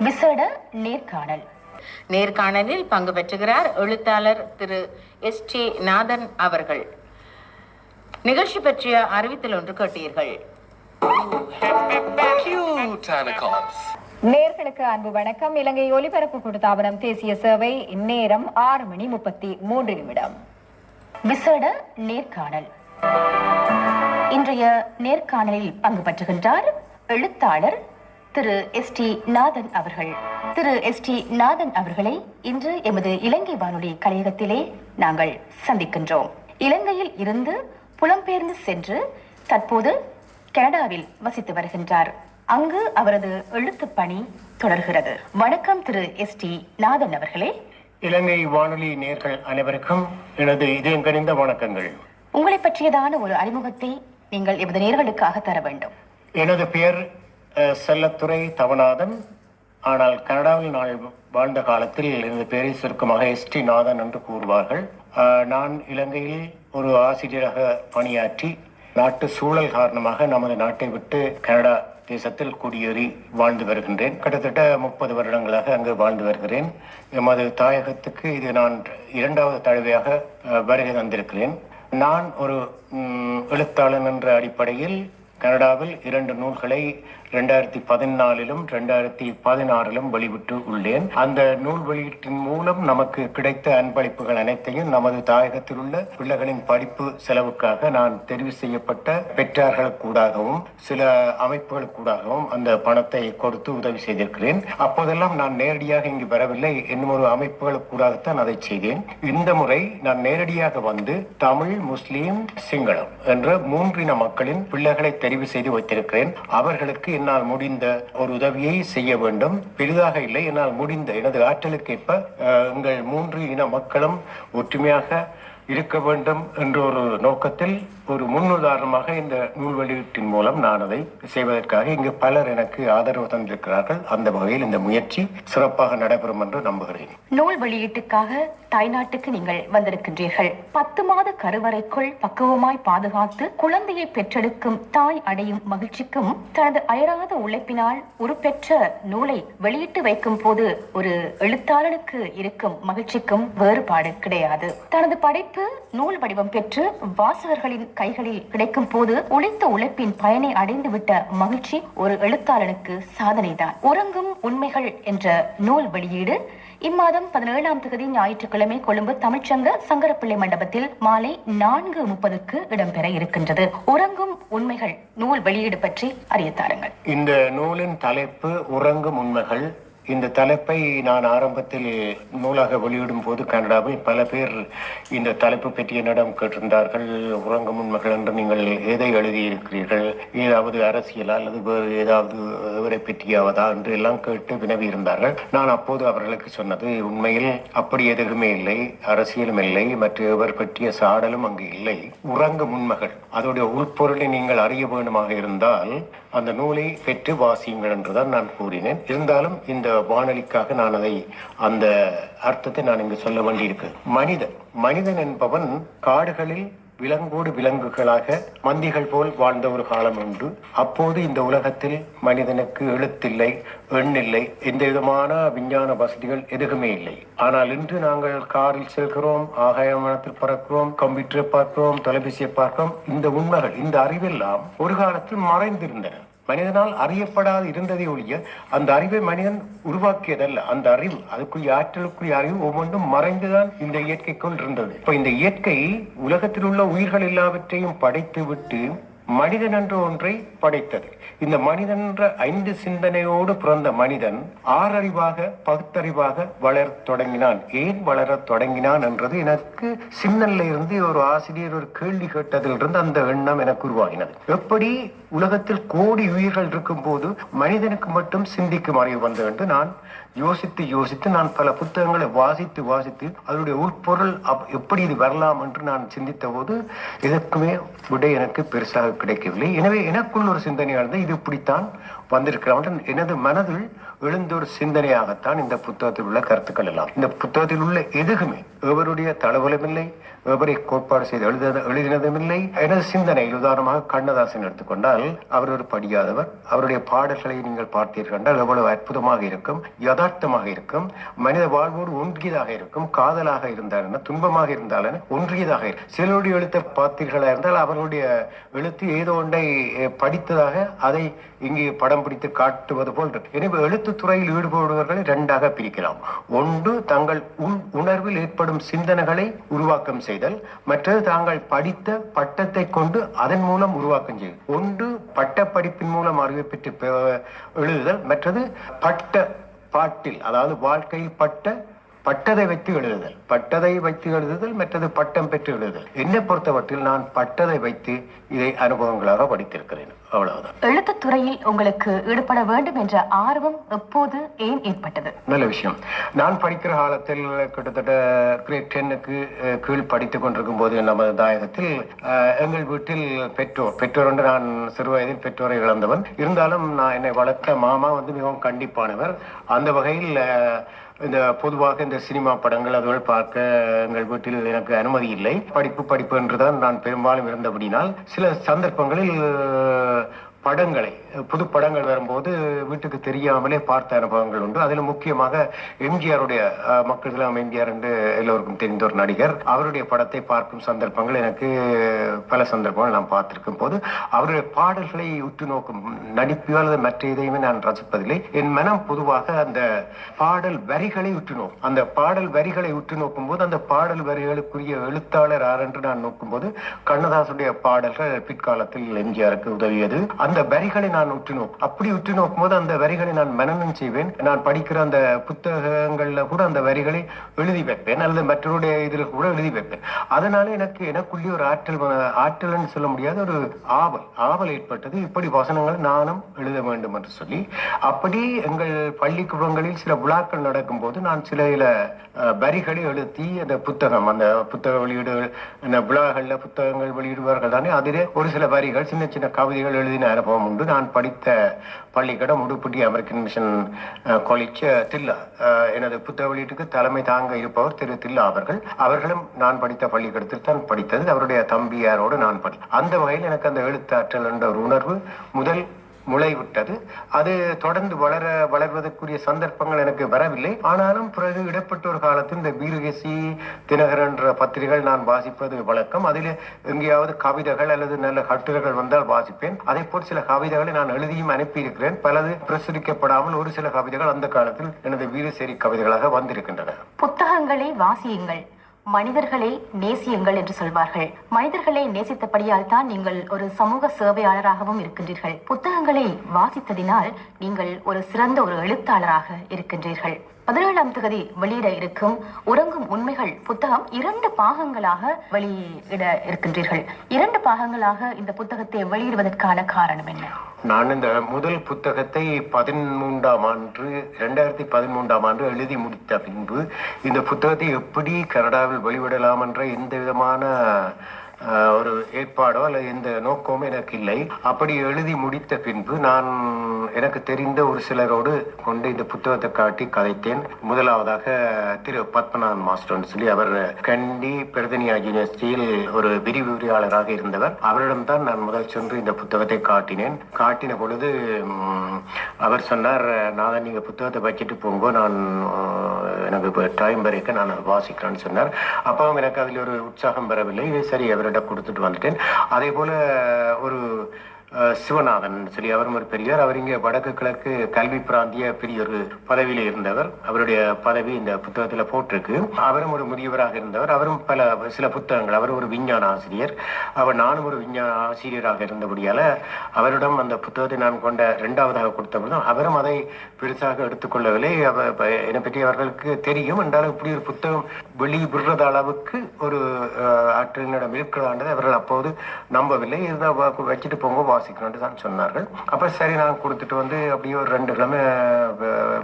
விசேட நேர்காணல். நேர்காணலில் பங்கு பெற்றுகிறார் எழுத்தாளர் திரு ST நாதன் அவர்கள். நிகழ்ச்சி பற்றிய அறிவித்தல் ஒன்று கேட்டீர்கள். நேர்களுக்கு அன்பு வணக்கம். இலங்கை ஒலிபரப்பு கூட்டுத்தாபனம் தேசிய சேவை. நேரம் 6:33. விசேட நேர்காணல். இன்றைய நேர்காணலில் பங்கு பெற்றுகின்றார் எழுத்தாளர் திரு ST நாதன் அவர்கள். திரு ST நாதன் அவர்களை இன்று எமது இலங்கை வானொலி கலையகத்திலே நாங்கள் சந்திக்கின்றோம். இலங்கையில் இருந்து புலம்பெயர்ந்து சென்று தற்போது கனடாவில் வசித்து வருகின்றார். அங்கு அவரது எழுத்துப் பணி தொடர்கிறது. வணக்கம் திரு ST நாதன் அவர்களே. இலங்கை வானொலி நேயர்கள் அனைவருக்கும் எனது இதயங்கனிந்த வணக்கங்கள். உங்களை பற்றியதான ஒரு அறிமுகத்தை நீங்கள் எமது நேயர்களுக்காக தர வேண்டும். எனது பெயர் செல்லத்துறை தவநாதன். ஆனால் கனடாவில் நான் வாழ்ந்த காலத்தில் எனது பெயரை சுருக்கமாக ST நாதன் என்று கூறுவார்கள். நான் இலங்கையில் ஒரு ஆசிரியராக பணியாற்றி நாட்டு சூழல் காரணமாக நமது நாட்டை விட்டு கனடா தேசத்தில் குடியேறி வாழ்ந்து வருகின்றேன். கிட்டத்தட்ட 30 வருடங்களாக அங்கு வாழ்ந்து வருகிறேன். எமது தாயகத்துக்கு இது நான் 2வது தடவையாக வருகை தந்திருக்கிறேன். நான் ஒரு எழுத்தாளன் என்ற அடிப்படையில் கனடாவில் 2 நூல்களை 2014 2016 வெளியிட்டு உள்ளேன். அந்த நூல் வெளியீட்டின் மூலம் நமக்கு கிடைத்த அன்பளிப்புகள் அனைத்தையும் நமது தாயகத்தில் உள்ள பிள்ளைகளின் படிப்பு செலவுக்காக நான் தெரிவு செய்யப்பட்ட பெற்றார்களுக்கூடாகவும் சில அமைப்புகளுக்கூடாகவும் அந்த பணத்தை கொடுத்து உதவி செய்திருக்கிறேன். அப்போதெல்லாம் நான் நேரடியாக இங்கு வரவில்லை, இன்னும் ஒரு அமைப்புகளுக்கூடாகத்தான் அதை செய்தேன். இந்த முறை நான் நேரடியாக வந்து தமிழ், முஸ்லீம், சிங்களம் என்ற 3 இன மக்களின் பிள்ளைகளை தெரிவு செய்து வைத்திருக்கிறேன். அவர்களுக்கு என்னால் முடிந்த ஒரு உதவியை செய்ய வேண்டும். பெரிதாக இல்லை, என்னால் முடிந்த எனது ஆற்றலுக்கேற்ப எங்கள் 3 இன மக்களும் ஒற்றுமையாக இருக்க வேண்டும் என்ற ஒரு நோக்கத்தில் ஒரு முன்னுதாரணமாக இந்த நூல் வெளியீட்டின் மூலம் நான் அதை செய்வதற்காக இங்கு பலர் எனக்கு ஆதரவு தந்திருக்கிறார்கள். அந்த வகையில் இந்த முயற்சி சிறப்பாக நடைபெறும் என்று நம்புகிறேன். நூல் வெளியீட்டுக்காக தாய்நாட்டுக்கு நீங்கள் வந்திருக்கின்றீர்கள். 10 மாத கருவறைக்குள் பக்குவமாய் பாதுகாத்து குழந்தையை பெற்றெடுக்கும் தாய் அடையும் மகிழ்ச்சிக்கும் தனது அயராத உழைப்பினால் உருப்பெற்ற நூலை வெளியிட்டு வைக்கும் போது ஒரு எழுத்தாளனுக்கு இருக்கும் மகிழ்ச்சிக்கும் வேறுபாடு கிடையாது. தனது படைப்பு நூல் வடிவம் பெற்று வாசகர்களின் கைகளில் கிடைக்கும் போது உழைத்த உழைப்பின் பயனை அடைந்துவிட்ட மகிழ்ச்சி ஒரு எழுத்தாளனுக்கு சாதனைதான். உறங்கும் உண்மைகள் என்ற நூல் வெளியீடு இம்மாதம் 17ஆம் தேதி ஞாயிற்றுக்கிழமை கொழும்பு தமிழ்ச்சங்க சங்கரப்பிள்ளை மண்டபத்தில் மாலை 4:30 இடம்பெற இருக்கின்றது. உறங்கும் உண்மைகள் நூல் வெளியீடு பற்றி அறிய தாருங்கள். இந்த நூலின் தலைப்பு உறங்கும் உண்மைகள். இந்த தலைப்பை நான் ஆரம்பத்தில் நூலாக வெளியிடும் போது கனடாவில் பல பேர் இந்த தலைப்பு பற்றி என்னிடம் கேட்டிருந்தார்கள். உறங்கும் உண்மைகள் என்று நீங்கள் எதை எழுதியிருக்கிறீர்கள், ஏதாவது அரசியலா அல்லது வேறு ஏதாவது இவரை பற்றியாவதா என்று எல்லாம் கேட்டு வினவி இருந்தார்கள். நான் அப்போது அவர்களுக்கு சொன்னது, உண்மையில் அப்படி எதுவுமே இல்லை, அரசியலும் இல்லை, மற்ற இவர் பற்றிய சாடலும் அங்கு இல்லை. உறங்கும் உண்மைகள் அதோடைய உள்பொருளை நீங்கள் அறிய வேண்டுமாக இருந்தால் அந்த நூலை பெற்று வாசியுங்கள் என்றுதான் நான் கூறினேன். இருந்தாலும் இந்த வானொலிக்காக நான் அந்த அர்த்தத்தை நான் இங்கு சொல்ல வேண்டியிருக்கு. மனிதன் என்பவன் காடுகளில் விலங்கோடு விலங்குகளாக மந்திகள் போல் வாழ்ந்த ஒரு காலம் உண்டு. அப்போது இந்த உலகத்தில் மனிதனுக்கு எழுத்தில்லை, எண்ணில்லை, எந்த விதமான விஞ்ஞான வசதிகள் எதுவுமே இல்லை. ஆனால் இன்று நாங்கள் காரில் செல்கிறோம், ஆகாயமானத்தில் பறக்கிறோம், கம்ப்யூட்டரை பார்க்கிறோம், தொலைபேசியை பார்க்கிறோம். இந்த உண்மைகள், இந்த அறிவெல்லாம் ஒரு காலத்தில் மறைந்திருந்தன. மனிதனால் அறியப்படாது இருந்ததை ஒழிய அந்த அறிவை மனிதன் உருவாக்கியதல்ல. அந்த அறிவு, அதுக்குரிய ஆற்றலுக்குரிய அறிவு ஒவ்வொன்றும் மறைந்துதான் இந்த இயற்கை கொண்டிருந்தது. இப்ப இந்த இயற்கை உலகத்தில் உள்ள உயிர்கள் எல்லாவற்றையும் படைத்து விட்டு மனிதன் என்ற ஒன்றை படைத்தது. இந்த மனிதன் என்ற 5 சிந்தனையோடு பிறந்த மனிதன் 6 அறிவாக பகுத்தறிவாக வளர தொடங்கினான். ஏன் வளர தொடங்கினான் என்றது எனக்கு சின்னல்ல இருந்து ஒரு ஆசிரியர் ஒரு கேள்வி கேட்டதிலிருந்து அந்த எண்ணம் எனக்கு உருவாகினது. எப்படி உலகத்தில் கோடி உயிர்கள் இருக்கும் போது மனிதனுக்கு மட்டும் சிந்திக்கும் அறிவு வந்தது என்று நான் யோசித்து நான் பல புத்தகங்களை வாசித்து அதனுடைய உட்பொருள் எப்படி இது வரலாம் என்று நான் சிந்தித்த போது இதற்குமே விடை எனக்கு பெருசாக கிடைக்கவில்லை. எனவே எனக்குள் ஒரு சிந்தனையானது, இது இப்படித்தான் வந்திருக்கிறான். எனது மனதில் எழுந்த ஒரு சிந்தனையாகத்தான் இந்த புத்தகத்தில் உள்ள கருத்துக்கள் எல்லாம். இந்த புத்தகத்தில் உள்ள எதுவுமே எவருடைய தளவலமில்லை, எவரை கோட்பாடு செய்து எழுதினதும் இல்லை. எனது சிந்தனையில் உதாரணமாக கண்ணதாசன் எடுத்துக்கொண்டால் அவர் ஒரு படியாதவர். அவருடைய பாடல்களை நீங்கள் பார்த்தீர்கள் என்றால் எவ்வளவு அற்புதமாக இருக்கும், யதார்த்தமாக இருக்கும், மனித வாழ்வோடு ஒன்றியதாக இருக்கும். காதலாக இருந்தால் துன்பமாக இருந்தாலும் ஒன்றியதாக இருக்கும். சிலருடைய எழுத்தை பார்த்தீர்களா இருந்தால் அவர்களுடைய எழுத்து ஏதோ ஒன்றை படித்ததாக அதை இங்கே படம் பிடித்து காட்டுவது போல் இருக்கு. எனவே எழுத்துத்துறையில் ஈடுபடுபவர்களை இரண்டாக பிரிக்கலாம். ஒன்று தங்கள் உணர்வில் ஏற்படும் சிந்தனைகளை உருவாக்கம் செய்தல், மற்றது தாங்கள் படித்த பட்டத்தை கொண்டு அதன் மூலம் உருவாக்கம் செய்தல். ஒன்று பட்ட படிப்பின் மூலம் அறிவை பெற்று எழுதுதல், மற்றது பட்ட பாட்டில், அதாவது வாழ்க்கையில் பட்டதை வைத்து எழுதுதல். பட்டதை வைத்து எழுதுதல், மற்றது பட்டம் பெற்று எழுதுதல். என்னை பொறுத்தவற்றில் நான் பட்டதை வைத்து இதை அனுபவங்களாக படித்திருக்கிறேன். அவ்வளவுதான். எழுத்துத்துறையில் உங்களுக்கு ஈடுபட வேண்டும் என்ற ஆர்வம் எப்போது, ஏன் ஏற்பட்டது? நல்ல விஷயம். நான் படிக்கிற காலத்தில் கிட்டத்தட்ட கிரேட் 10க்கு கீழ் படித்துக் கொண்டிருக்கும் போது நமது தாயகத்தில் எங்கள் வீட்டில் பெற்றோர் என்று நான் சிறு வயதில் பெற்றோரை இழந்தவன். இருந்தாலும் நான் என்னை வளர்த்த மாமா மிகவும் கண்டிப்பானவர். அந்த வகையில் இந்த பொதுவாக இந்த சினிமா படங்கள் அதுகள் பார்க்க எங்கள் வீட்டில் எனக்கு அனுமதி இல்லை. படிப்பு என்றுதான் நான் பெரும்பாலும் இருந்தபடினால் சில சந்தர்ப்பங்களில் புது படங்கள் வரும்போது வீட்டுக்கு தெரியாமலே பார்த்த அனுபவங்கள் உண்டு. அதில் முக்கியமாக எம்ஜிஆருடைய மக்கள் எம்ஜிஆர் என்று எல்லோருக்கும் தெரிந்த ஒரு நடிகர், அவருடைய படத்தை பார்க்கும் சந்தர்ப்பங்கள் எனக்கு பல சந்தர்ப்பங்கள் நான் பார்த்திருக்கும் போது அவருடைய பாடல்களை உற்று நோக்கும் நடிப்பு அல்லது மற்ற எதையுமே நான் ரசிப்பதில்லை. என் மனம் பொதுவாக அந்த பாடல் வரிகளை உற்று நோக்கும். அந்த பாடல் வரிகளை உற்று நோக்கும் போது அந்த பாடல் வரிகளுக்குரிய எழுத்தாளர் யார் என்று நான் நோக்கும் போது கண்ணதாசனுடைய பாடல்கள் பிற்காலத்தில் எம்ஜிஆருக்கு உதவியது. அந்த வரிகளை நான் உற்று நோக்கும். அப்படி உற்று நோக்கும் போது அந்த வரிகளை நான் மனனம் செய்வேன். நான் படிக்கிற அந்த புத்தகங்கள்ல கூட அந்த வரிகளை எழுதி வைப்பேன், அல்லது மற்றவருடைய இதில் கூட எழுதி வைப்பேன். அதனால எனக்குள்ளே ஒரு ஆற்றல்னு சொல்ல முடியாத ஒரு ஆவல் ஏற்பட்டது. இப்படி வசனங்கள் நானும் எழுத வேண்டும் என்று சொல்லி, அப்படி எங்கள் பள்ளிக்கூடங்களில் சில விழாக்கள் நடக்கும் போது நான் சில வரிகளை எழுதி அந்த புத்தக வெளியீடுகள் விழாக்கள்ல புத்தகங்கள் வெளியிடுவார்கள் தானே, அதிலே ஒரு சில வரிகள் சின்ன சின்ன கவிதைகள் எழுதின அனுபவம் உண்டு. நான் படித்த பள்ளிக்கூடம் உடுப்பட்டி அமெரிக்கன் மிஷன் காலேஜ் தில்லா. எனது புத்தக வெளியீட்டுக்கு தலைமை தாங்க இருப்பவர் திரு தில்லா அவர்களும் நான் படித்த பள்ளிக்கூடத்தில் தான் படித்தது. அவருடைய தம்பியாரோடு நான் அந்த வகையில் எனக்கு அந்த எழுத்தாற்றல் என்ற ஒரு உணர்வு முதல் முளைவிட்டது. அது தொடர்ந்து வளர்வதற்குரிய சந்தர்ப்பங்கள் எனக்கு வரவில்லை. ஆனாலும் பிறகு இடப்பட்ட ஒரு காலத்தில் இந்த வீரகேசி தினகரன் என்ற பத்திரிகைகள் நான் வாசிப்பது வழக்கம். அதில் எங்கேயாவது கவிதைகள் அல்லது நல்ல கட்டுரைகள் வந்தால் வாசிப்பேன். அதே போல் சில கவிதைகளை நான் எழுதியும் அனுப்பியிருக்கிறேன். பலது பிரசுரிக்கப்படாமல் ஒரு சில கவிதைகள் அந்த காலத்தில் எனது வீரசேரி கவிதைகளாக வந்திருக்கின்றன. புத்தகங்களை வாசியுங்கள், மனிதர்களை நேசியுங்கள் என்று சொல்வார்கள். மனிதர்களை நேசித்தபடியால் தான் நீங்கள் ஒரு சமூக சேவையாளராகவும் இருக்கின்றீர்கள். புத்தகங்களை வாசித்ததினால் நீங்கள் ஒரு சிறந்த ஒரு எழுத்தாளராக இருக்கின்றீர்கள். 17ஆம் தேதி வெளியிட இருக்கும் உறங்கும் உண்மைகள் புத்தகம் 2 பாகங்களாக வெளியிட இருக்கின்றீர்கள். 2 பாகங்களாக இந்த புத்தகத்தை வெளியிடுவதற்கான காரணம் என்ன? நான் இந்த முதல் புத்தகத்தை 2013ஆம் ஆண்டு எழுதி முடித்த பின்பு இந்த புத்தகத்தை எப்படி கனடாவில் வெளிவிடலாம் என்ற எந்த விதமான ஒரு ஏற்பாடோ அல்லது எந்த நோக்கமும் எனக்கு இல்லை. அப்படி எழுதி முடித்த பின்பு நான் எனக்கு தெரிந்த ஒரு சிலரோடு கொண்டு இந்த புத்தகத்தை காட்டி கதைத்தேன். முதலாவதாக திரு பத்மநாதன் மாஸ்டர் சொல்லி, அவர் கண்டி பிரதனியா யூனிவர்சிட்டியில் ஒரு விரிவுரையாளராக இருந்தவர். அவரிடம்தான் நான் முதல் சென்று இந்த புத்தகத்தை காட்டின பொழுது அவர் சொன்னார், நான் நீங்க புத்தகத்தை வச்சுட்டு போகும்போது நான் எனக்கு டைம் வரைக்கும் நான் வாசிக்கிறேன்னு சொன்னார். அப்பவும் எனக்கு அதில் ஒரு உற்சாகம் வரவில்லை. சரி, அவரிடம் கொடுத்துட்டு வந்துட்டேன். அதே போல ஒரு சிவநாதன் சொல்லி, அவரும் ஒரு பெரியவர். அவர் இங்கே வடக்கு கிழக்கு கல்வி பிராந்திய பெரிய ஒரு பதவியில இருந்தவர். அவருடைய பதவி இந்த புத்தகத்துல போட்டிருக்கு. அவரும் ஒரு முதியவராக இருந்தவர். அவரும் சில புத்தகங்கள், அவர் ஒரு விஞ்ஞான ஆசிரியர், நானும் ஒரு விஞ்ஞான ஆசிரியராக இருந்தபடியால அவரிடம் அந்த புத்தகத்தை நான் கொண்ட 2ஆவதாக கொடுத்தபோது அவரும் அதை பெருசாக எடுத்துக்கொள்ளவில்லை. என்னை பற்றி அவர்களுக்கு தெரியும் என்றாலும் இப்படி ஒரு புத்தகம் வெளிவிடுறது அளவுக்கு ஒரு ஆற்றலிடம் இருக்கிறாண்டதை அவர்கள் அப்போது நம்பவில்லை. இதுதான் வச்சுட்டு போங்க வாசிக்கணும்னு தான் சொன்னார்கள். அப்ப சரி, நான் கொடுத்துட்டு வந்து அப்படியே ஒரு 2 கிழமை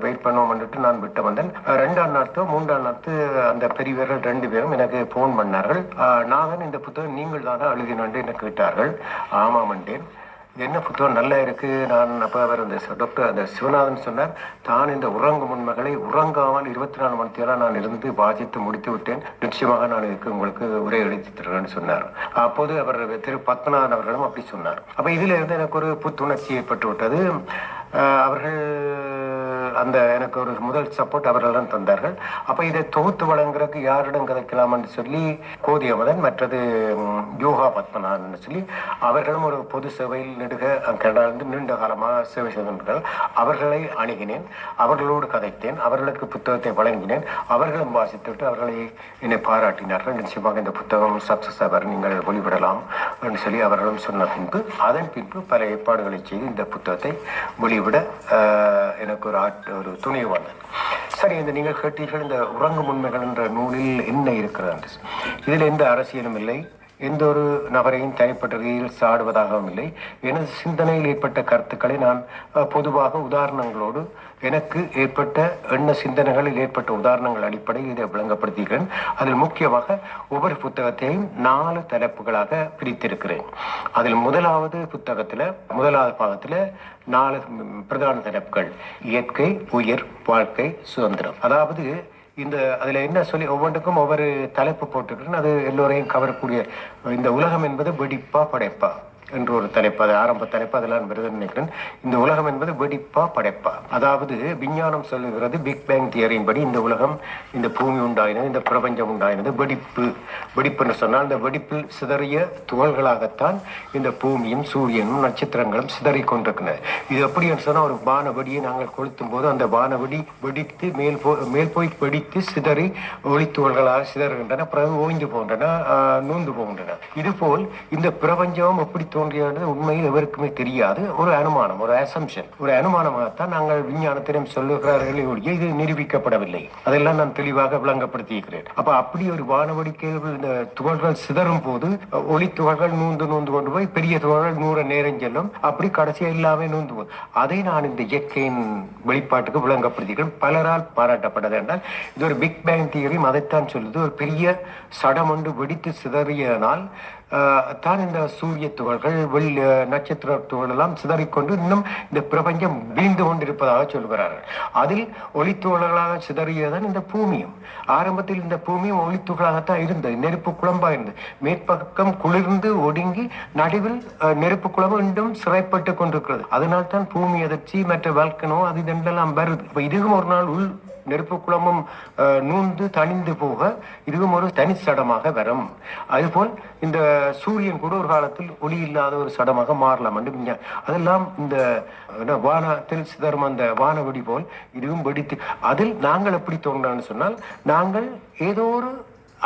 வெயிட் பண்ணுவோம்னுட்டு நான் விட்டு வந்தேன். 2ஆம் நாட்டு 3ஆம் நாட்டு அந்த பெரியவர்கள் 2 பேரும் எனக்கு போன் பண்ணார்கள். நான் இந்த புத்தகம் நீங்கள் தான் எழுதினு என்று எனக்கு கேட்டார்கள். ஆமாம் என்றேன். இது என்ன புத்தகம் நல்லா இருக்கு. நான் அப்போ அவர் அந்த டாக்டர் அந்த சிவநாதன் சொன்னார், தான் இந்த உறங்கும் உண்மைகளை உறங்காமல் 24 மணி நேரம் நான் இருந்து வாசித்து முடித்து விட்டேன், நிச்சயமாக நான் இதுக்கு உங்களுக்கு உரை எழுதி தருவேன்னு சொன்னார். அப்போது அவர் திரு பத்மநாதன் அவர்களும் அப்படி சொன்னார். அப்போ இதில் இருந்து எனக்கு ஒரு புத்துணர்ச்சி ஏற்பட்டு விட்டது. அவர்கள் அந்த எனக்கு ஒரு முதல் சப்போர்ட் அவர்கள் தான் தந்தார்கள். அப்போ இதை தொகுத்து வழங்குறதுக்கு யாரிடம் கதைக்கலாம்னு சொல்லி கோதியமதன், மற்றது யோகா பத்மநாதன் சொல்லி அவர்களும் ஒரு பொது சேவையில் கனடாவிலிருந்து நீண்ட காலமாக சேவை செய்கின்றார்கள். அவர்களை அணுகினேன், அவர்களோடு கதைத்தேன், அவர்களுக்கு புத்தகத்தை வழங்கினேன். அவர்களும் வாசித்துவிட்டு அவர்களை என்னை பாராட்டினார்கள். நிச்சயமாக இந்த புத்தகம் சக்சஸ் ஆவர், நீங்கள் வெளிவிடலாம் என்று சொல்லி அவர்களும் சொன்ன பின்பு அதன் பின்பு பல ஏற்பாடுகளை செய்து இந்த புத்தகத்தை வெளிவிட எனக்கு ஒரு துணிவு வந்தது. சரி, இந்த நீங்கள் கேட்டீர்கள், இந்த உறங்கும் உண்மைகள் என்ற நூலில் என்ன இருக்கிறது? இதில் எந்த அரசியலும் இல்லை, எந்த ஒரு நபரையும் தனிப்பட்ட ரீதியில் சாடுவதாகவும் இல்லை. எனது சிந்தனையில் ஏற்பட்ட கருத்துக்களை நான் பொதுவாக உதாரணங்களோடு எனக்கு ஏற்பட்ட எண்ண சிந்தனைகளில் ஏற்பட்ட உதாரணங்கள் அடிப்படையில் இதை விளங்கப்படுத்துகிறேன். அதில் முக்கியமாக ஒவ்வொரு புத்தகத்தையும் 4 தலைப்புகளாக பிரித்திருக்கிறேன். அதில் முதலாவது பாகத்தில் 4 பிரதான தலைப்புகள்: இயற்கை, உயிர், வாழ்க்கை, சுதந்திரம். அதாவது அதில் என்ன சொல்லி ஒவ்வொன்றுக்கும் ஒவ்வொரு தலைப்பு போட்டுக்கிறேன். அது எல்லோரையும் கவரக்கூடிய இந்த உலகம் என்பது வெடிப்பா படைப்பா என்று ஒரு தலைப்பு, அது ஆரம்ப தலைப்பு, அதெல்லாம் வருதுன்னு நினைக்கிறேன். இந்த உலகம் என்பது வெடிப்பா படைப்பா. அதாவது விஞ்ஞானம் சொல்லுகிறது, பிக் பேங் தியரியின் படி இந்த உலகம், இந்த பூமி உண்டாயினது, இந்த பிரபஞ்சம் உண்டாயினது வெடிப்புன்னு சொன்னால் இந்த வெடிப்பில் சிதறிய துகள்களாகத்தான் இந்த பூமியும் சூரியனும் நட்சத்திரங்களும் சிதறி கொண்டிருக்கின்றன. இது எப்படி சொன்னால், ஒரு வானவெடியை நாங்கள் கொளுத்தும் போது அந்த வானவெடி வெடித்து மேல் போய் வெடித்து சிதறி ஒளித்துகள்களாக சிதறுகின்றன, பிறகு ஓய்ந்து போகின்றன, நூந்து போகின்றன. இதுபோல் இந்த பிரபஞ்சம் எப்படி தோன்றியது உண்மையில் எவருக்குமே தெரியாது. ஒரு அனுமானம், ஒரு அசம்ஷன், ஒரு அனுமானமாகத்தான் நாங்கள் விஞ்ஞானத்திடம் சொல்லுகிறார்களே ஒழிய இது நிரூபிக்கப்படவில்லை. அதெல்லாம் நான் தெளிவாக விளங்கப்படுத்தியிருக்கிறேன். அப்ப அப்படி ஒரு வானவெடிக்கை இந்த துகள்கள் சிதறும் போது ஒளி துகள்கள் நூந்து கொண்டு போய் பெரிய துகள்கள் 100 நேரம் செல்லும். அப்படி கடைசியா எல்லாமே நூந்து போகும். அதை நான் இந்த இயற்கையின் வெளிப்பாட்டுக்கு விளங்கப்படுத்திக்கிறேன். பலரால் பாராட்டப்பட்டது என்றால் இது ஒரு பிக் பேங் தியரி அதைத்தான் சொல்லுது. ஒரு பெரிய சடம் ஒன்று வெடித்து சிதறியதனால் தான் இந்த சூரிய துகள்கள் நட்சத்திர துகள் எல்லாம் சிதறிக்கொண்டு இன்னும் இந்த பிரபஞ்சம் வீழ்ந்து கொண்டிருப்பதாக சொல்கிறார்கள். அதில் ஒளித்துகளாக சிதறியதான் இந்த பூமியும். ஆரம்பத்தில் இந்த பூமியும் ஒளித்துகளாகத்தான் இருந்தது, நெருப்பு குழம்பா இருந்தது. மேற்பக்கம் குளிர்ந்து ஒடுங்கி நடுவில் நெருப்பு குழம்பு இன்னும் சிறைப்பட்டு கொண்டிருக்கிறது. அதனால் தான் பூமி அதிர்ச்சி மற்ற வல்கனோ அது இதெல்லாம் வருது. இப்ப இதுவும் ஒரு நாள் நெருப்பு குழம்பும் நூந்து தணிந்து போக இதுவும் ஒரு தனி சடமாக வரும். அதுபோல் இந்த சூரியன் கூட ஒரு காலத்தில் ஒளி இல்லாத ஒரு சடமாக மாறலாம் என்று அதெல்லாம் இந்த வானத்தில் சிதறும் அந்த வானவெடி போல் இதுவும் வெடித்து அதில் நாங்கள் எப்படி தோன்றான்னு சொன்னால், நாங்கள் ஏதோ ஒரு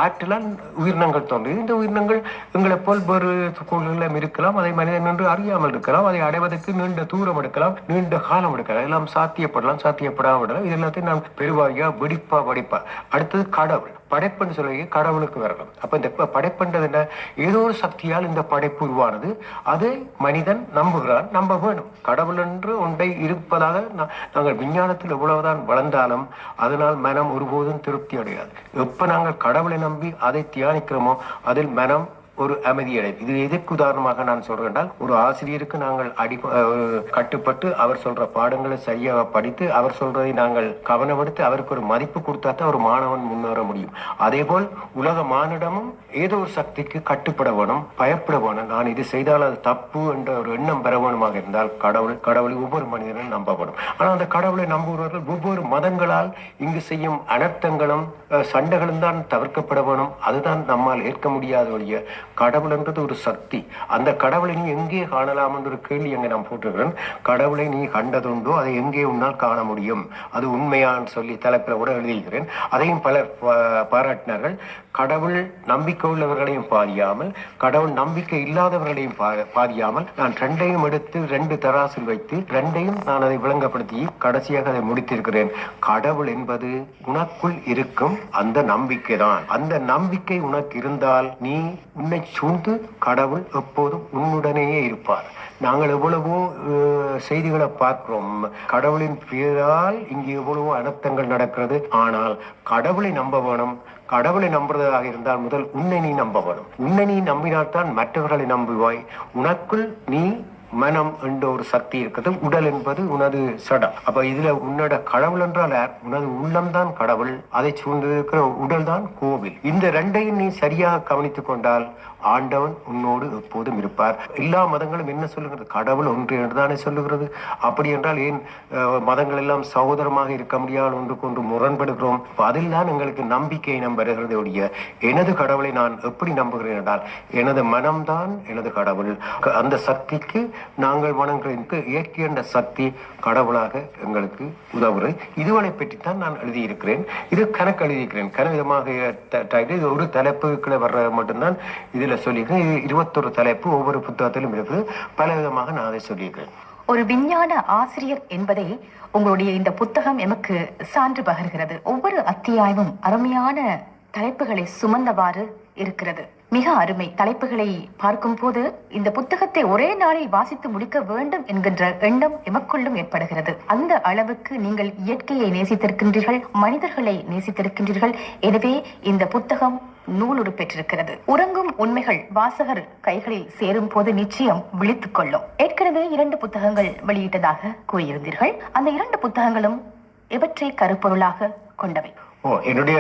ஆற்றலால் உயிரினங்கள் தோன்றும். இந்த உயிரினங்கள் எங்களை போல் வேறு கோள்களிலும் இருக்கலாம். அதை மனிதன் என்று அறியாமல் இருக்கலாம். அதை அடைவதற்கு நீண்ட தூரம் எடுக்கலாம், நீண்ட காலம் எடுக்கலாம். எல்லாம் சாத்தியப்படலாம், சாத்தியப்படாமல். இது எல்லாத்தையும் நான் பெருவாரியா வெடிப்பா. அடுத்தது கடவுள் படைப்புன்னு சொல்லி கடவுளுக்கு வரணும். அப்ப இந்த படைப்புன்றது என்ன? ஏதோ ஒரு சக்தியால் இந்த படைப்பு உருவானது. அதை மனிதன் நம்புகிறான், நம்ப வேணும். கடவுள் என்று ஒன்றை இருப்பதாக நாங்கள் விஞ்ஞானத்தில் எவ்வளவுதான் வளர்ந்தாலும் அதனால் மனம் ஒருபோதும் திருப்தி அடையாது. எப்ப நாங்கள் கடவுளை நம்பி அதை தியானிக்கிறோமோ அதில் மனம் ஒரு அமைதி அடையும். இது எதற்கு உதாரணமாக நான் சொல்றேன், ஒரு ஆசிரியருக்கு நாங்கள் கட்டுப்பட்டு அவர் சொல்ற பாடங்களை சரியாக படித்து அவர் சொல்றதை நாங்கள் கவனப்படுத்தி அவருக்கு ஒரு மதிப்பு கொடுத்தா தான் ஒரு மாணவன் முன்னேற முடியும். அதே போல் உலக மானிடமும் ஏதோ ஒரு சக்திக்கு கட்டுப்பட வேணும், பயப்பட வேணும். நான் இது செய்தால் அது தப்பு என்ற ஒரு எண்ணம் பெற வேணுமாக இருந்தால் கடவுளை ஒவ்வொரு மனிதனும் நம்பப்படும். ஆனால் அந்த கடவுளை நம்புகிறவர்கள் ஒவ்வொரு மதங்களால் இங்கு செய்யும் அனர்த்தங்களும் சண்டைகளும் தான் தவிர்க்கப்பட வேணும். அதுதான் நம்மால் ஏற்க முடியாத ஒழிய கடவுள் என்றது ஒரு சக்தி. அந்த கடவுளை நீ எங்கே காணலாம் என்ற ஒரு கேள்வி எங்க நான் போட்டிருக்கிறேன். கடவுளை நீ கண்டதுண்டோ அதை எங்கே உன்னால் காண முடியும், அது உண்மையான்னு சொல்லி தலைப்பில் கூட எழுதியிருக்கிறேன். அதையும் பலர் பாராட்டினார்கள். கடவுள் நம்பிக்கை உள்ளவர்களையும் பாதியாமல் கடவுள் நம்பிக்கை இல்லாதவர்களையும் பாதியாமல் நான் ரெண்டையும் எடுத்து 2 தராசில் வைத்து ரெண்டையும் நான் அதை விளங்கப்படுத்தி கடைசியாக அதை முடித்திருக்கிறேன். கடவுள் என்பது உனக்குள் இருக்கும் அந்த நம்பிக்கை தான். அந்த நம்பிக்கை உனக்கு இருந்தால் நீ உன்னை சூழ்ந்து கடவுள் எப்போதும் உன்னுடனேயே இருப்பார். நாங்கள் எவ்வளவோ செய்திகளை பார்க்கிறோம், கடவுளின் பெயரால் இங்கு எவ்வளவோ அனர்த்தங்கள் நடக்கிறது. ஆனால் கடவுளை நம்ப வேணும். கடவுளை நம்புறதாக இருந்தால் முதல் உன்னை நீ நம்ப வேணும். உன்னை நீ நம்பினால்தான் மற்றவர்களை நம்புவாய். உனக்குள் நீ மனம் என்ற ஒரு சக்தி இருக்குது. உடல் என்பது உனது சடம். அப்ப இதுல உன்னோட கடவுள் என்றால் யார்? உனது உள்ளம்தான் கடவுள், அதை சூழ்ந்திருக்கிற உடல் தான் கோவில். இந்த ரெண்டையும் நீ சரியாக கவனித்துக் கொண்டால் ஆண்டவன் உன்னோடு எப்போதும் இருப்பார். எல்லா மதங்களும் என்ன சொல்லுகிறது? கடவுள் ஒன்று என்றுதானே சொல்லுகிறது. அப்படி என்றால் ஏன் மதங்கள் எல்லாம் சகோதரமாக இருக்க முடியாது, ஒன்றுக்கு ஒன்று முரண்படுகிறோம்? அதில் தான் எங்களுக்கு நம்பிக்கை நம்புகிறது ஒழிய எனது கடவுளை நான் எப்படி நம்புகிறேன் என்றால் எனது மனம்தான் எனது கடவுள். அந்த சக்திக்கு நாங்கள் வணங்குகிறதுக்கு இயற்கை என்ற சக்தி கடவுளாக எங்களுக்கு உதவுகிறது. இதுவனை பற்றித்தான் நான் எழுதியிருக்கிறேன். இது கணக்கு எழுதியிருக்கிறேன். கனவிதமாக ஒரு தலைப்புகளை வர்ற மட்டும்தான் இதில் சொல்லியிருக்கேன். 21 தலைப்பு ஒவ்வொரு புத்தகத்திலும் இருக்குது. பல விதமாக நான் அதை சொல்லியிருக்கிறேன். ஒரு விஞ்ஞான ஆசிரியர் என்பதை உங்களுடைய இந்த புத்தகம் எமக்கு சான்று பகர்கிறது. ஒவ்வொரு அத்தியாயமும் அருமையான தலைப்புகளை சுமந்தவாறு இருக்கிறது. மிக அருமை. தலைப்புகளை பார்க்கும் போது இந்த புத்தகத்தை ஒரே நாளில் வாசித்து முடிக்க வேண்டும் என்கின்ற எண்ணம் எமக்குள்ளும் ஏற்படுகிறது. அந்த அளவுக்கு நீங்கள் இயற்கையை நேசித்திருக்கின்றீர்கள், மனிதர்களை நேசித்திருக்கின்றீர்கள். எனவே இந்த புத்தகம் நூலுரு பெற்றிருக்கிறது. உறங்கும் உண்மைகள் வாசகர் கைகளில் சேரும் போது நிச்சயம் விழித்துக் கொள்ளும். ஏற்கனவே 2 புத்தகங்கள் வெளியிட்டதாக கூறியிருந்தீர்கள். அந்த 2 புத்தகங்களும் எவற்றை கருப்பொருளாக கொண்டவை? என்னுடைய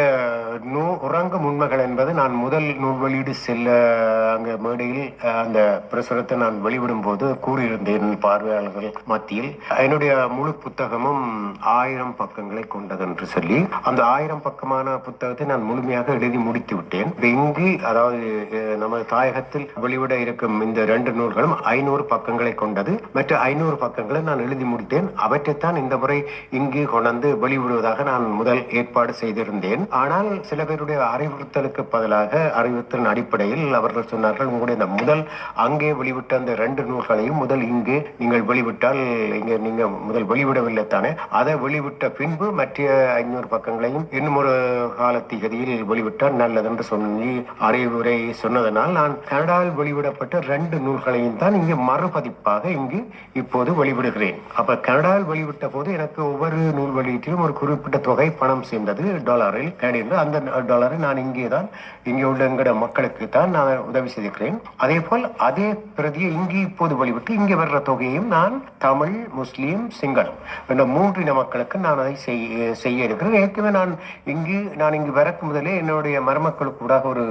உறங்கும் உண்மைகள் என்பது நான் முதல் நூல் வெளியீடு செல்ல அங்க மேடையில் அந்த பிரசுரத்தை நான் வெளிவிடும் போது கூறியிருந்தேன் பார்வையாளர்கள் மத்தியில். என்னுடைய முழு புத்தகமும் 1000 பக்கங்களை கொண்டது என்று சொல்லி அந்த 1000 பக்கமான புத்தகத்தை நான் முழுமையாக எழுதி முடித்து விட்டேன். இங்கு அதாவது நமது தாயகத்தில் வெளிவிட இருக்கும் இந்த 2 நூல்களும் 500 பக்கங்களை கொண்டது. மற்ற 500 பக்கங்களை நான் எழுதி முடித்தேன். அவற்றைத்தான் இந்த முறை இங்கு கொண்டு வெளிவிடுவதாக நான் முதல் ஏற்பாடு செய்திருந்தேன். ஆனால் சில பேருடைய அறிவுறுத்தலுக்கு பதிலாக அறிவுறுத்தலின் அடிப்படையில் அவர்கள் சொன்னார்கள், உங்களுடைய இந்த முதல் அங்கே வெளிவிட்ட அந்த 2 நூல்களையும் முதல் இங்கு நீங்கள் வெளிவிட்டால், இங்க நீங்க முதல் வெளிவிடவில்லை தானே, அதை வெளிவிட்ட பின்பு மற்ற 500 பக்கங்களையும் இன்னும் ஒரு காலத்திகதியில் வெளிவிட்டால் நல்லது என்று சொல்லி அறிவுரை சொன்னதனால் நான் கனடாவில் வெளிவிடப்பட்ட 2 நூல்களையும் தான் இங்கு மறுபதிப்பாக இங்கு இப்போது வெளிவிடுகிறேன். அப்ப கனடாவில் வெளிவிட்ட போது எனக்கு ஒவ்வொரு நூல் வெளியீட்டிலும் ஒரு குறிப்பிட்ட தொகை பணம் சேர்ந்தது டாலரில். அந்த டாலரை நான் இங்கே உள்ள எங்கட மக்களுக்கு தான் நான் உதவி செய்திருக்கிறேன். அதே போல் அதே பிரதியை இங்கு இப்போது வெளிவிட்டு இங்கே வர்ற தொகையையும் நான் தமிழ், முஸ்லீம், சிங்களம் என்ற 3 இன மக்களுக்கு நான் அதை செய்ய இருக்கிறேன். ஏற்கனவே நான் இங்கு வரக்கு முதலே என்னுடைய மருமக்களுக்கு கூட ஒரு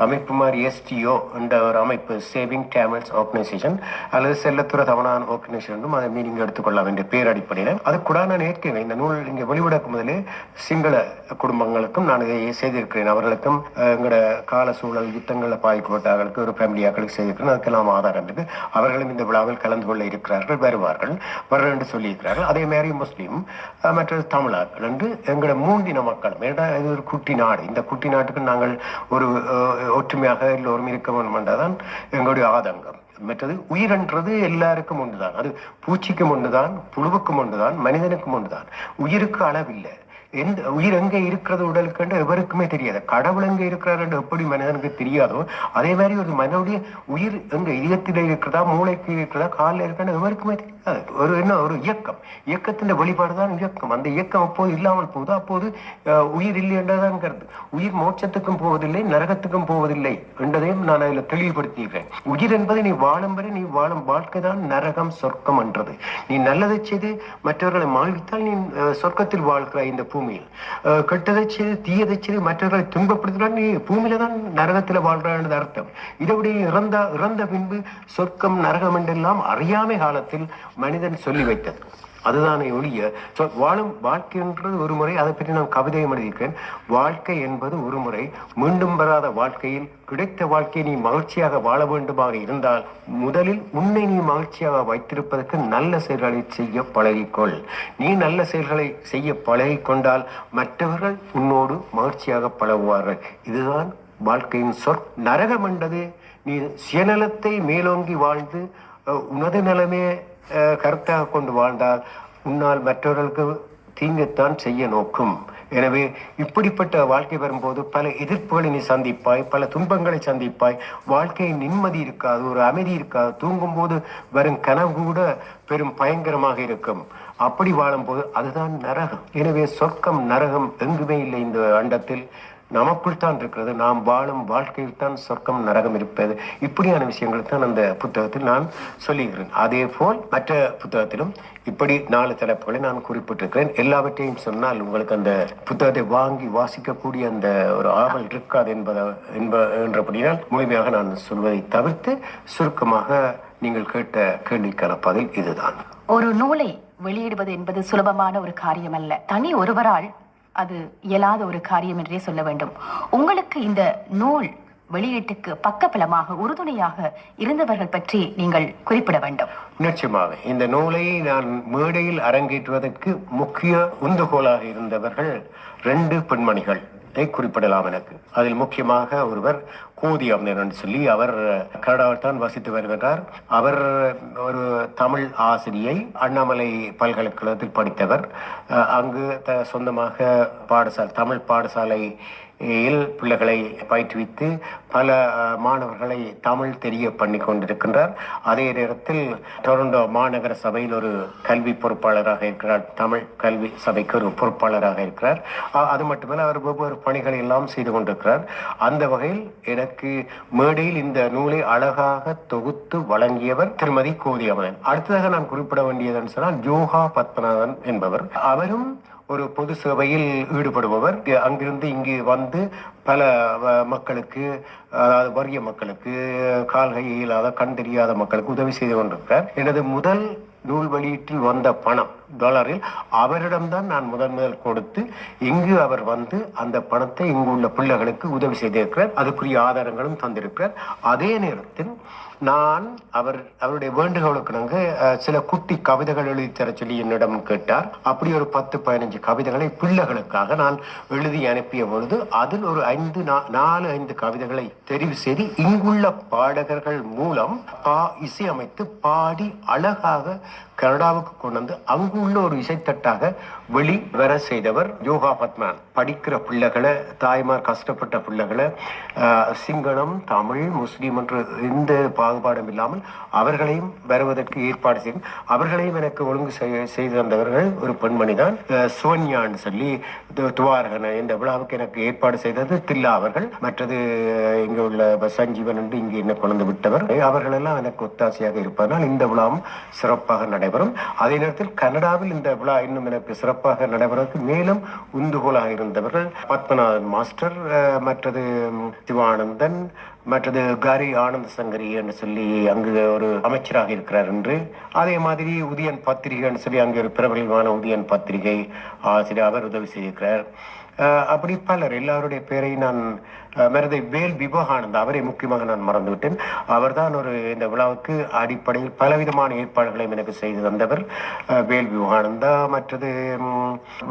அமைப்பு மாதிரி STO என்ற ஒரு அமைப்பு, சேவிங் டேமல்ஸ் ஆர்கனைசேஷன் அல்லது செல்லத்துறை தவணான் ஆர்கனைசேஷன் என்றும் அதை மீனிங் எடுத்துக்கொள்ளலாம் என்ற பேர் அடிப்படையில் அது கூட நான் ஏற்கனவே இந்த நூல் இங்கே வெளிவிடக்கு முதலே சிங்கள குடும்பங்களுக்கும் நான் இதை செய்திருக்கிறேன். அவர்களுக்கும் எங்களோட கால சூழல் யுத்தங்களில் பாதிக்கப்பட்டவர்களுக்கு ஒரு ஃபேமிலியாக்களுக்கு செய்திருக்கிறேன். அதுக்கெல்லாம் ஆதாரம் இருக்கு. அவர்களும் இந்த விழாவில் கலந்து கொள்ள இருக்கிறார்கள், வருவார்கள் என்று சொல்லியிருக்கிறார்கள். அதே மாதிரி முஸ்லீம் மற்றது தமிழர்கள் என்று எங்களோட 3 இன மக்களும், ஏன்னா இது ஒரு குட்டி நாடு. இந்த குட்டி நாட்டுக்கு நாங்கள் ஒரு ஒற்றுமையாக எல்லோரும் இருக்க வேண்டும் என்றதான் எங்களுடைய ஆதங்கம். மற்றது உயிரென்றது எல்லாருக்கும் ஒன்றுதான். அது பூச்சிக்கும் ஒன்றுதான், புழுவுக்கும் ஒன்றுதான், மனிதனுக்கும் ஒன்றுதான். உயிருக்கு அளவில்லை. உயிர் எங்க இருக்கிறது உடலுக்கு எவருக்குமே தெரியாது. கடவுள் எங்க இருக்கிறார் என்று எப்படி மனிதனுக்கு தெரியாதோ அதே மாதிரி ஒரு மனிதனுடைய உயிர் எங்க இதயத்தில இருக்கிறதா, மூளைக்கு இருக்கிறதா, காலில் இருக்கிறதா எவருக்குமே தெரியாது. ஒரு இயக்கத்தின் வெளிப்பாடுதான் இயக்கம். அந்த இயக்கம் அப்போது இல்லாமல் போகுது, அப்போது உயிர் இல்லை என்றதான் கருது. உயிர் மோட்சத்துக்கும் போவதில்லை, நரகத்துக்கும் போவதில்லை என்றதையும் நான் அதில் தெளிவுபடுத்தியிருக்கிறேன். உயிர் என்பது நீ வாழும் வரை நீ வாழும் வாழ்க்கை தான் நரகம், சொர்க்கம் என்றது. நீ நல்லதை செய்து மற்றவர்களை மகிழ்வித்தால் நீ சொர்க்கத்தில் வாழ்கிறாய் இந்த பூமியில். கெட்டதை செய்து தீயதை செய்து மற்றவர்களை துன்பப்படுத்தினால் நீ பூமியில தான் நரகத்தில் வாழ்றான்னு அர்த்தம். இதோடைய இறந்த பின்பு சொர்க்கம் நரகம் என்றெல்லாம் அறியாமை காலத்தில் மனிதன் சொல்லி வைத்தது. அதுதானே ஒழிய வாழும் வாழ்க்கை என்றது ஒரு முறை. அதை பற்றி நான் கவிதையும் எழுதியிருக்கேன். வாழ்க்கை என்பது ஒரு முறை, மீண்டும் வராத வாழ்க்கையில் கிடைத்த வாழ்க்கையை நீ மகிழ்ச்சியாக வாழ வேண்டுமாக இருந்தால் முதலில் உன்னை நீ மகிழ்ச்சியாக வைத்திருப்பதற்கு நல்ல செயல்களை செய்ய பழகிக்கொள். நீ நல்ல செயல்களை செய்ய பழகிக்கொண்டால் மற்றவர்கள் உன்னோடு மகிழ்ச்சியாக பழகுவார்கள். இதுதான் வாழ்க்கையின் நரகம் என்றது நீ சுயநலத்தை மேலோங்கி வாழ்ந்து உனது நிலைமையை கருத்தாக கொண்டு வாழ்ந்தால் உன்னால் மற்றவர்களுக்கு தீங்கத்தான் செய்ய நோக்கும். எனவே இப்படிப்பட்ட வாழ்க்கை வரும்போது பல எதிர்ப்புகளை நீ சந்திப்பாய், பல துன்பங்களை சந்திப்பாய். வாழ்க்கையின் நிம்மதி இருக்காது, ஒரு அமைதி இருக்காது. தூங்கும் போது வரும் கனவு கூட பெரும் பயங்கரமாக இருக்கும். அப்படி வாழும்போது அதுதான் நரகம். எனவே சொர்க்கம் நரகம் எங்குமே இல்லை இந்த அண்டத்தில். நமக்குள் தான் இருக்கிறது. நாம் வாழும் வாழ்க்கையில் தான் சொர்க்கம் நரகம் இருப்பது. இப்படியான விஷயங்கள் தான் அந்த புத்தகத்தில் நான் சொல்லுகிறேன். அதே போல் மற்ற புத்தகத்திலும் இப்படி 4 தலைப்புகளை நான் குறிப்பிட்டிருக்கிறேன். எல்லாவற்றையும் சொன்னால் உங்களுக்கு அந்த புத்தகத்தை வாங்கி வாசிக்கக்கூடிய அந்த ஒரு ஆவல் இருக்காது என்றபடியால் முழுமையாக நான் சொல்வதை தவிர்த்து சுருக்கமாக நீங்கள் கேட்ட கேள்விக்கான பதில் இதுதான். ஒரு நூலை வெளியிடுவது என்பது சுலபமான ஒரு காரியம் அல்ல. தனி ஒருவரால் அது இயலாத ஒரு காரியம் என்றே சொல்ல வேண்டும். உங்களுக்கு இந்த நூல் வெளியீட்டுக்கு பக்கபலமாக உறுதுணையாக இருந்தவர்கள் பற்றி நீங்கள் குறிப்பிட வேண்டும். நிச்சயமாக இந்த நூலை நான் மேடையில் அரங்கேற்றுவதற்கு முக்கிய உந்துகோலாக இருந்தவர்கள் 2 பெண்மணிகள் குறிப்பிடலாம். எனக்கு அதில் முக்கியமாக ஒருவர் கோதி அம்மையார் சொல்லி, அவர் கனடாவில் தான் வசித்து வருகிறார். அவர் ஒரு தமிழ் ஆசிரியை, அண்ணாமலை பல்கலைக்கழகத்தில் படித்தவர். அங்கு சொந்தமாக தமிழ் பாடசாலை பிள்ளைகளை பயிற்றுவித்து பல மாணவர்களை தமிழ் தெரிய பண்ணி கொண்டிருக்கின்றார். அதே நேரத்தில் டொரண்டோ மாநகர சபையில் ஒரு கல்வி பொறுப்பாளராக இருக்கிறார். தமிழ் கல்வி சபைக்கு ஒரு பொறுப்பாளராக இருக்கிறார். அது மட்டுமல்ல, அவர் ஒவ்வொரு பணிகளை எல்லாம் செய்து கொண்டிருக்கிறார். அந்த வகையில் எனக்கு மேடையில் இந்த நூலை அழகாக தொகுத்து வழங்கியவர் திருமதி கோதி அம்மன். அடுத்ததாக நான் குறிப்பிட வேண்டியதுன்னு சொன்னால் யோகா பத்மநாதன் என்பவர். அவரும் ஒரு பொது சேவையில் ஈடுபடுபவர். அங்கிருந்து இங்கு வந்து பல மக்களுக்கு, அதாவது வறிய மக்களுக்கு, கால்கை இல்லாத கண் தெரியாத மக்களுக்கு உதவி செய்து கொண்டிருக்கிறார். எனது முதல் நூல் வெளியீட்டில் வந்த பணம் டாலரில் அவரிடம்தான் நான் முதல் கொடுத்து இங்கு அவர் வந்து அந்த பணத்தை இங்கு உள்ள பிள்ளைகளுக்கு உதவி செய்திருக்கிறார். அதுக்குரிய ஆதாரங்களும் தந்திருக்கிறார். அதே நேரத்தில் நான் அவருடைய வேண்டுகோளுக்கு நாங்கள் சில குட்டி கவிதைகள் எழுதி தர சொல்லி என்னிடம் கேட்டார். அப்படி ஒரு 10-15 கவிதைகளை பிள்ளைகளுக்காக நான் எழுதி அனுப்பிய பொழுது அதில் ஒரு 4-5 கவிதைகளை தெரிவு செய்து இங்குள்ள பாடகர்கள் மூலம் இசையமைத்து பாடி அழகாக கனடாவுக்கு கொண்டு வந்து அங்குள்ள ஒரு இசைத்தட்டாக வெளிவர செய்தவர் யோகா பத்மநாதன். படிக்கிற பிள்ளைகளை, தாய்மார் கஷ்டப்பட்ட பிள்ளைகளை, சிங்களம், தமிழ், முஸ்லீம் என்று எந்த பாகுபாடும் இல்லாமல் அவர்களையும் வருவதற்கு ஏற்பாடு செய்யும். அவர்களையும் எனக்கு ஒழுங்கு செய்து தந்தவர்கள் ஒரு பெண்மணி தான், சோனியான்னு சொல்லி துவாரகன. இந்த விழாவுக்கு எனக்கு ஏற்பாடு செய்தது தில்லா அவர்கள். மற்றது இங்கே உள்ள சஞ்சீவன் என்று இங்கே என்ன கொண்டு விட்டவர். அவர்கள் எல்லாம் எனக்கு ஒத்தாசையாக இருப்பதனால் இந்த விழாவும் சிறப்பாக நடைபெறும். அதே நேரத்தில் கனடாவில் இந்த விழா இன்னும் எனக்கு சிறப்பாக நடைபெறுவதற்கு மேலும் உந்துகோலாக இருந்தவர்கள் பத்மநாதன் மாஸ்டர், மற்றது சிவானந்தன், மற்றது காரி ஆனந்த சங்கரி என்று சொல்லி அங்கு ஒரு அமைச்சராக இருக்கிறார் என்று. அதே மாதிரி உதயன் பத்திரிகைன்னு சொல்லி அங்கு ஒரு பிரபலமான உதயன் பத்திரிகை ஆசிரியர், அவர் உதவி செய்திருக்கிறார். அப்படி பலர், எல்லாருடைய பேரை நான் மருதை வேல் விவேகானந்தா, அவரை முக்கியமாக நான் மறந்துவிட்டேன். அவர்தான் இந்த விழாவுக்கு அடிப்படையில் பலவிதமான ஏற்பாடுகளையும் எனக்கு செய்து தந்தவர் வேல் விவேகானந்தா. மற்றது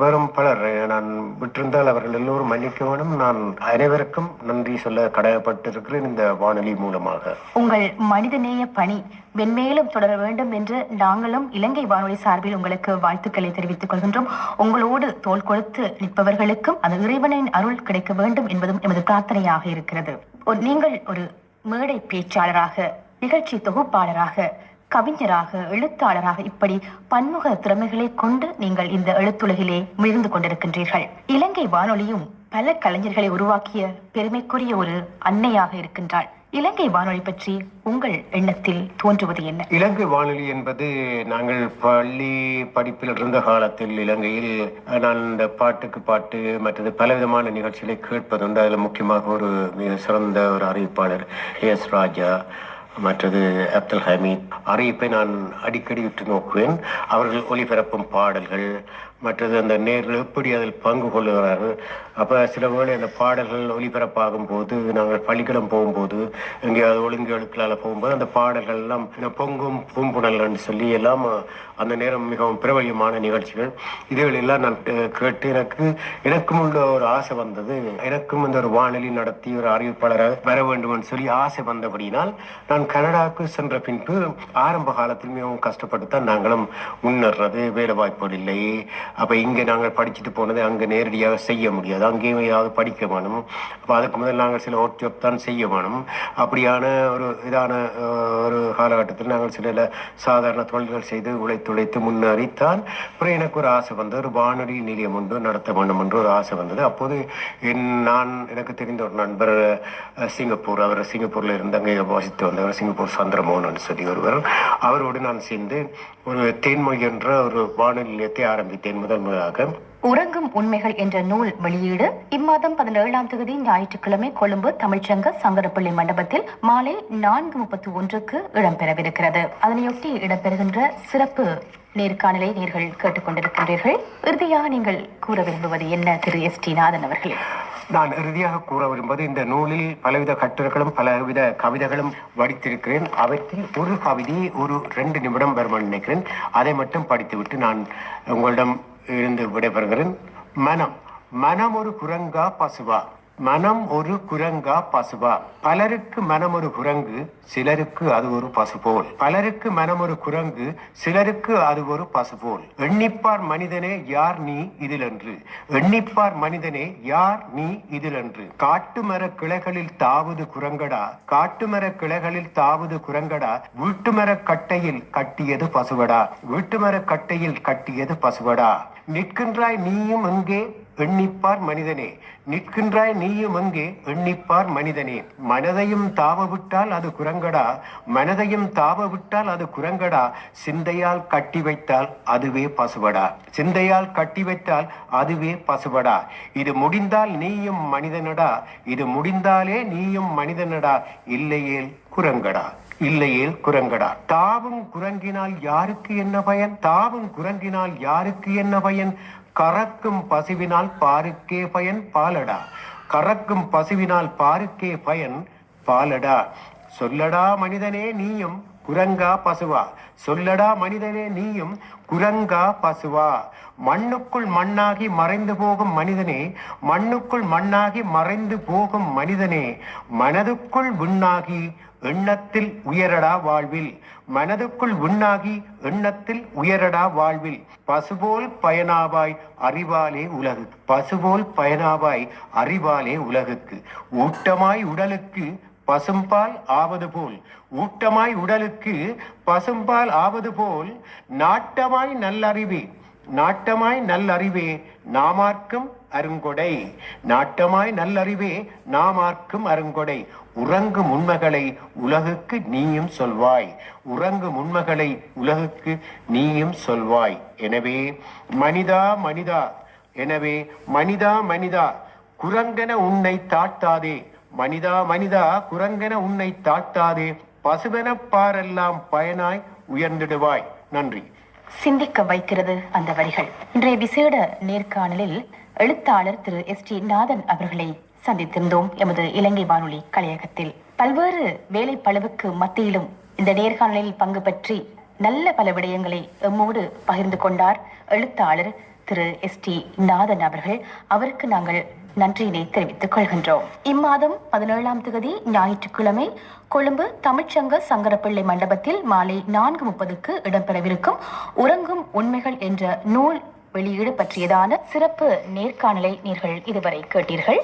வெறும் பலர் நான் விட்டிருந்தால் அவர்கள் எல்லோரும் மன்னிக்க வேண்டும். நான் அனைவருக்கும் நன்றி சொல்ல கடமைப்பட்டிருக்கிறேன் இந்த வானொலி மூலமாக. உங்கள் மனிதநேய பணி மென்மேலும் தொடர வேண்டும் என்று நாங்களும் இலங்கை வானொலி சார்பில் உங்களுக்கு வாழ்த்துக்களை தெரிவித்துக் கொள்கின்றோம். உங்களோடு தோள் கொடுத்து நிற்பவர்களுக்கும் அந்த இறைவனின் அருள் கிடைக்க வேண்டும் என்பதும் எமது பிரார்த்தனையாக இருக்கிறது. நீங்கள் ஒரு மேடை பேச்சாளராக, நிகழ்ச்சி தொகுப்பாளராக, கவிஞராக, எழுத்தாளராக, இப்படி பன்முக திறமைகளை கொண்டு நீங்கள் இந்த எழுத்துலகிலே மிழ்ந்து கொண்டிருக்கின்றீர்கள். இலங்கை வானொலியும் பல கலைஞர்களை உருவாக்கிய பெருமைக்குரிய ஒரு அன்னையாக இருக்கின்றாள். இலங்கை வானொலி பற்றி உங்கள் எண்ணத்தில் தோன்றுவது என்ன? இலங்கை வானொலி என்பது, நாங்கள் பள்ளி படிப்பில் இருந்த காலத்தில் இலங்கையில் நான் இந்த பாட்டுக்கு பாட்டு மற்றது பலவிதமான நிகழ்ச்சிகளை கேட்பதுண்டு. அதில் முக்கியமாக ஒரு மிக சிறந்த ஒரு அறிவிப்பாளர் எஸ் ராஜா, மற்றது அப்துல் ஹமீத் அறிவிப்பை நான் அடிக்கடி விட்டு நோக்குவேன். அவர்கள் ஒளிபரப்பும் பாடல்கள், மற்றது அந்த நேரில் எப்படி அதில் பங்கு கொள்ளுகிறார்கள். அப்போ சில வேளை அந்த பாடல்கள் ஒளிபரப்பாகும் போது, நாங்கள் பள்ளிக்கூடம் போகும்போது, எங்கேயாவது ஒழுங்கு எழுக்களால் போகும்போது அந்த பாடல்கள் எல்லாம் பொங்கும் பூம்புணல்னு சொல்லி எல்லாம் அந்த நேரம் மிகவும் பிரபல்யமான நிகழ்ச்சிகள். இதுகளெல்லாம் நான் கேட்டு எனக்கும் உள்ள ஒரு ஆசை வந்தது. எனக்கும் இந்த ஒரு வானொலி நடத்தி ஒரு அறிவிப்பாளராக வர வேண்டும் சொல்லி ஆசை வந்தபடியினால் நான் கனடாவுக்கு சென்ற பின்பு ஆரம்ப காலத்தில் மிகவும் கஷ்டப்பட்டு தான் நாங்களும் முன்னேறது. வேலை வாய்ப்புகள் இல்லை, அப்போ இங்கே நாங்கள் படிச்சுட்டு போனதை அங்கே நேரடியாக செய்ய முடியாது, அங்கேயும் ஏதாவது படிக்க வேணும். அப்போ அதுக்கு முதல் நாங்கள் சில ஒர்க் ஜாப் தான் செய்ய வேணும். அப்படியான ஒரு இதான ஒரு காலகட்டத்தில் நாங்கள் சில சாதாரண தொழில்கள் செய்து உழைத்து முன்னேறித்தான் அப்புறம் எனக்கு ஒரு ஆசை வந்தது, ஒரு வானொலி நிலையம் ஒன்று நடத்த வேண்டும் என்று ஒரு ஆசை வந்தது. அப்போது எனக்கு தெரிந்த ஒரு நண்பர் சிங்கப்பூர், அவர் சிங்கப்பூரில் இருந்து அங்கே வாசித்து வந்தவர், சிங்கப்பூர் சந்திரமோகன் சொல்லி ஒருவர், அவரோடு நான் சேர்ந்து ஒரு தேன்மொழி என்ற ஒரு வானொலி நிலையத்தை ஆரம்பித்தேன் முதலாக. உறங்கும் உண்மைகள் என்ற நூல் வெளியீடு இம்மாதம் 17ஆம் தேதி ஞாயிற்றுக்கிழமை கொழும்பு தமிழ்ச்சங்க சங்கரப்பள்ளி மண்டபத்தில் மாலை 4:31க்கு இடம்பெறவிருக்கிறது. அதனையொட்டி இடம்பெறுகின்ற சிறப்பு நேர்காணலை நேர்கள் கேட்டுக்கொண்டிருக்கின்றீர்கள். இறுதியாக நீங்கள் கூற விரும்புவது என்ன திரு எஸ்.டி. நாதன் அவர்களே? நான் இறுதியாக கூற விரும்புவது, இந்த நூலில் பலவித கட்டுரைகளும் பலவித கவிதைகளும் வடித்திருக்கிறேன். அவற்றில் ஒரு கவிதையை ஒரு 2 நிமிடம் வருமானு நினைக்கிறேன். அதை மட்டும் படித்துவிட்டு நான் உங்களிடம் இருந்து விடைபெறுகிறேன். மனம் ஒரு குரங்கா பசுவா, மனம் ஒரு குரங்கா பசுவா, பலருக்கு மனம் ஒரு குரங்கு, சிலருக்கு அது ஒரு பசு போல். பலருக்கு மனம் ஒரு குரங்கு, சிலருக்கு அது ஒரு பசு போல். எண்ணிப்பார் மனிதனே யார் நீ இதிலென்று, எண்ணிப்பார் மனிதனே யார் நீ இதிலென்று. காட்டு மர கிளைகளில் தாவது குரங்கடா, காட்டு மர கிளைகளில் தாவது குரங்கடா, வீட்டு மர கட்டையில் கட்டியது பசுவடா, வீட்டு மர கட்டையில் கட்டியது பசுவடா. நிற்கின்றாய் நீயும் எங்கே எண்ணிப்பார் மனிதனே, நிற்கின்றாய் நீயும் எங்கே எண்ணிப்பார் மனிதனே. மனதையும் தாவ விட்டால் அது குரங்கடா, மனதையும் தாவ விட்டால் அது குரங்கடா, சிந்தையால் கட்டி வைத்தால் அதுவே பசுவடா, சிந்தையால் கட்டி வைத்தால் அதுவே பசுவடா. இது முடிந்தால் நீயும் மனிதனடா, இது முடிந்தாலே நீயும் மனிதனடா, இல்லையேல் குரங்கடா, இல்லையேல் குரங்கடா. தாவும் குரங்கினால் யாருக்கு என்ன பயன், தாவும் குரங்கினால் யாருக்கு என்ன பயன், கறக்கும் பசுவினால் பாருக்கே பயன் பாலடா, கறக்கும் பசுவினால் பாருக்கே பயன் பாலடா. சொல்லடா மனிதனே நீயும் குரங்கா பசுவா, சொல்லடா மனிதனே நீயும் குரங்கா பசுவா. மண்ணுக்குள் மண்ணாகி மறைந்து போகும் மனிதனே, மண்ணுக்குள் மண்ணாகி மறைந்து போகும் மனிதனே, மனதுக்குள் விண்ணாகி எண்ணத்தில் உயரடா வாழ்வில், மனதுக்குள் விண்ணாகி எண்ணத்தில் உயரடா வாழ்வில். பசுபோல் பயனாவாய் அறிவாலே உலகு, பசுபோல் பயனாவாய் அறிவாலே உலகுக்கு. ஊட்டமாய் உடலுக்கு பசும்பால் ஆவது போல், ஊட்டமாய் உடலுக்கு பசும்பால் ஆவது போல், நாட்டமாய் நல்லறிவே, நாட்டமாய் நல்லறிவே நாமார்க்கும் அருங்கொடை, நாட்டமாய் நல்லறிவே நாமார்க்கும் அருங்கொடை. உறங்கும் உண்மைகளை உலகுக்கு நீயும் சொல்வாய், உறங்கும் உண்மைகளை உலகுக்கு நீயும் சொல்வாய். எனவே மனிதா மனிதா, எனவே மனிதா மனிதா, குரங்கென உன்னை தாட்டாதே, மனிதா மனிதா, குரங்கென உன்னை தாட்டாதே, பசுவென பாரெல்லாம் பயனாய் உயர்ந்திடுவாய். நன்றி. சிந்திக்க வைக்கிறது அந்த வரிகள். இன்றைய விசேட நேர்காணலில் எழுத்தாளர் திரு எஸ்.டி. நாதன் அவர்களை சந்தித்திருந்தோம் எமது இலங்கை வானொலி கலையகத்தில். பல்வேறு வேலை பளுவுக்கு மத்தியிலும் இந்த நேர்காணலில் பங்கு பற்றி நல்ல பல விடயங்களை எம்மோடு பகிர்ந்து கொண்டார் எழுத்தாளர் திரு எஸ்.டி. நாதன் அவர்கள். அவருக்கு நாங்கள் நன்றியினை தெரிவித்துக் கொள்கின்றோம். இம்மாதம் 17ஆம் தேதி ஞாயிற்றுக்கிழமை கொழும்பு தமிழ்ச்சங்க சங்கரப்பிள்ளை மண்டபத்தில் மாலை 4:30க்கு இடம்பெறவிருக்கும் உறங்கும் உண்மைகள் என்ற நூல் வெளியீடு பற்றியதான சிறப்பு நேர்காணலை நீங்கள் இதுவரை கேட்டீர்கள்.